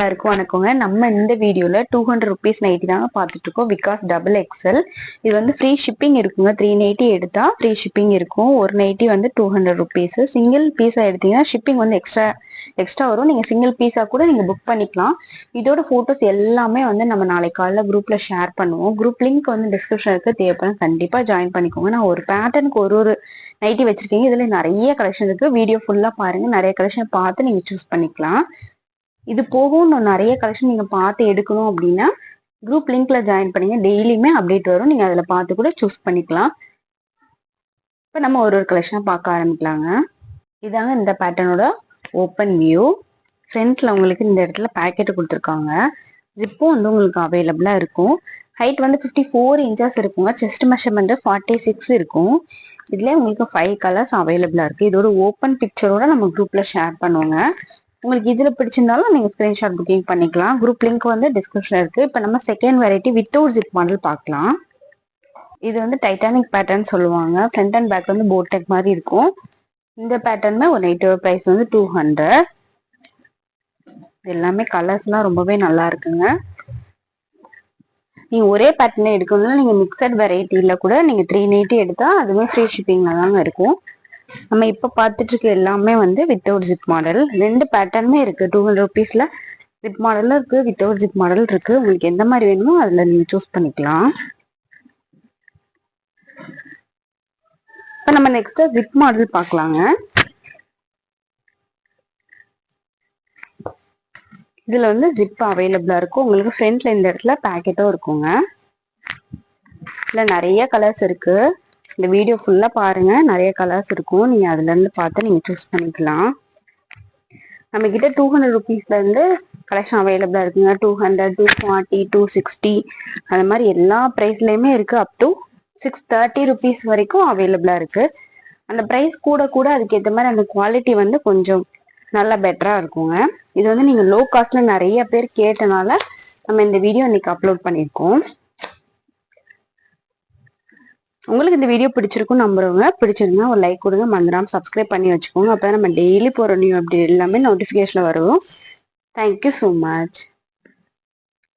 எல்லாருக்கும் வணக்கங்க. நம்ம இந்த வீடியோல 200 rupees நைட்டி தாங்க பார்த்துட்டு இருக்கோம். பிகாஸ் டபுள் எக்ஸல் இது வந்து ஃப்ரீ ஷிப்பிங் இருக்குங்க. 3 நைட்டி எடுத்தா ஃப்ரீ ஷிப்பிங் இருக்கும். ஒரு நைட்டி வந்து 200 rupees. சிங்கிள் பீஸா எடுத்தீங்கன்னா ஷிப்பிங் வந்து எக்ஸ்ட்ரா வரும். நீங்க சிங்கிள் பீஸா கூட நீங்க புக் பண்ணிக்கலாம். இதோட போட்டோஸ் எல்லாமே வந்து நம்ம நாளைக்கு காலைல குரூப்ல ஷேர் பண்ணுவோம். குரூப் லிங்க் வந்து டிஸ்கிரிப்ஷன் இருக்கு, தேவைப்படும் கண்டிப்பா ஜாயின் பண்ணிக்கோங்க. நான் ஒரு பேட்டர்னுக்கு ஒரு நைட்டி வச்சிருக்கீங்க. இதுல நிறைய கலெக்ஷன் இருக்கு. வீடியோ ஃபுல்லா பாருங்க. நிறைய கலெக்ஷன் பார்த்து நீங்க சூஸ் பண்ணிக்கலாம். இது போகும் நிறைய கலெக்ஷன் நீங்க பார்த்து எடுக்கணும் அப்படின்னா குரூப் லிங்க்ல ஜாயின் பண்ணீங்க. டெய்லியுமே அப்டேட் வரும். நீங்க அதுல பார்த்து கூட சூஸ் பண்ணிக்கலாம். இப்ப நம்ம ஒரு கலெக்ஷனா பார்க்க ஆரம்பிக்கலாங்க. இதாங்க இந்த பேட்டர்னோட ஓப்பன் வியூ. ஃப்ரண்ட்ல உங்களுக்கு இந்த இடத்துல பேக்கெட் கொடுத்துருக்காங்க. ஜிப்பும் வந்து உங்களுக்கு அவைலபிளா இருக்கும். ஹைட் வந்து 54 inches இருக்குங்க. செஸ்ட் மெஷர்மெண்ட் 46 இருக்கும். இதுல உங்களுக்கு 5 கலர்ஸ் அவைலபிளா இருக்கு. இதோட ஓப்பன் பிக்சரோட நம்ம குரூப்ல ஷேர் பண்ணுவோங்க. உங்களுக்கு இதுல பிடிச்சிருந்தாலும் நீங்க ஸ்கிரீன்ஷாட் புக்கிங் பண்ணிக்கலாம். குரூப் லிங்க் வந்து டிஸ்கிரிப்ஷன் இருக்கு. இப்ப நம்ம second variety without zip model பார்க்கலாம். இது வந்து டைட்டானிக் பேட்டர்ன் சொல்லுவாங்க. ஃப்ரண்ட் அண்ட் பேக் வந்து போட் டெக் மாதிரி இருக்கும். இந்த பேட்டர்ன் ஒரு நைட்டோட பிரைஸ் வந்து 200. இது எல்லாமே கலர்ஸ் எல்லாம் ரொம்பவே நல்லா இருக்குங்க. நீங்க ஒரே பேட்டர்ல எடுக்கணும்னா நீங்க மிக்சட் வெரைட்டில கூட நீங்க 3 நைட்டி எடுத்தா அதுவே ஃப்ரீ ஷிப்பிங்ல தாங்க இருக்கும். நம்ம இப்ப பார்த்துட்டு இருக்க எல்லாமே வந்து வித்தவுட் ஜிப் மாடல். ரெண்டு பேட்டர்னுமே இருக்கு. 200 rupeesல ஜிப் மாடலும் இருக்கு, வித்தவுட் ஜிப் மாடல் இருக்கு. உங்களுக்கு எந்த மாதிரி வேணுமோ அதுல நீங்க சூஸ் பண்ணிக்கலாம். இப்ப நம்ம நெக்ஸ்ட் ஜிப் மாடல் பார்க்கலாங்க. இதுல வந்து ஜிப் அவைலபிளா இருக்கும். உங்களுக்கு ஃப்ரண்ட்ல இந்த இடத்துல பேக்கெட்டும் இருக்குங்க. இதுல நிறைய கலர்ஸ் இருக்கு. இந்த வீடியோ ஃபுல்லா பாருங்க. நிறைய கலர்ஸ் இருக்கும். நீங்க அதுல இருந்து பார்த்து நீங்க சூஸ் பண்ணிக்கலாம். நம்ம கிட்ட 200 rupeesல இருந்து கலெக்ஷன் அவைலபிளா இருக்குங்க. 200, 240, 260 அந்த மாதிரி எல்லா பிரைஸ்லயுமே இருக்கு. அப் டு 630 rupees வரைக்கும் அவைலபிளா இருக்கு. அந்த பிரைஸ் கூட கூட அதுக்கு ஏற்ற மாதிரி அந்த குவாலிட்டி வந்து கொஞ்சம் நல்லா பெட்டரா இருக்குங்க. இது வந்து நீங்க லோ காஸ்ட்ல நிறைய பேர் கேட்டனால நம்ம இந்த வீடியோ இன்னைக்கு அப்லோட் பண்ணிருக்கோம். உங்களுக்கு இந்த வீடியோ பிடிச்சிருக்கும் நம்புறவங்க பிடிச்சிருந்தா ஒரு லைக் கொடுங்க. மறந்துடாம சப்ஸ்கிரைப் பண்ணி வச்சுக்கோங்க. அப்பதான் நம்ம டெய்லி போற நியூ அப்டேட் எல்லாமே நோட்டிபிகேஷன்ல வரும். Thank you so much.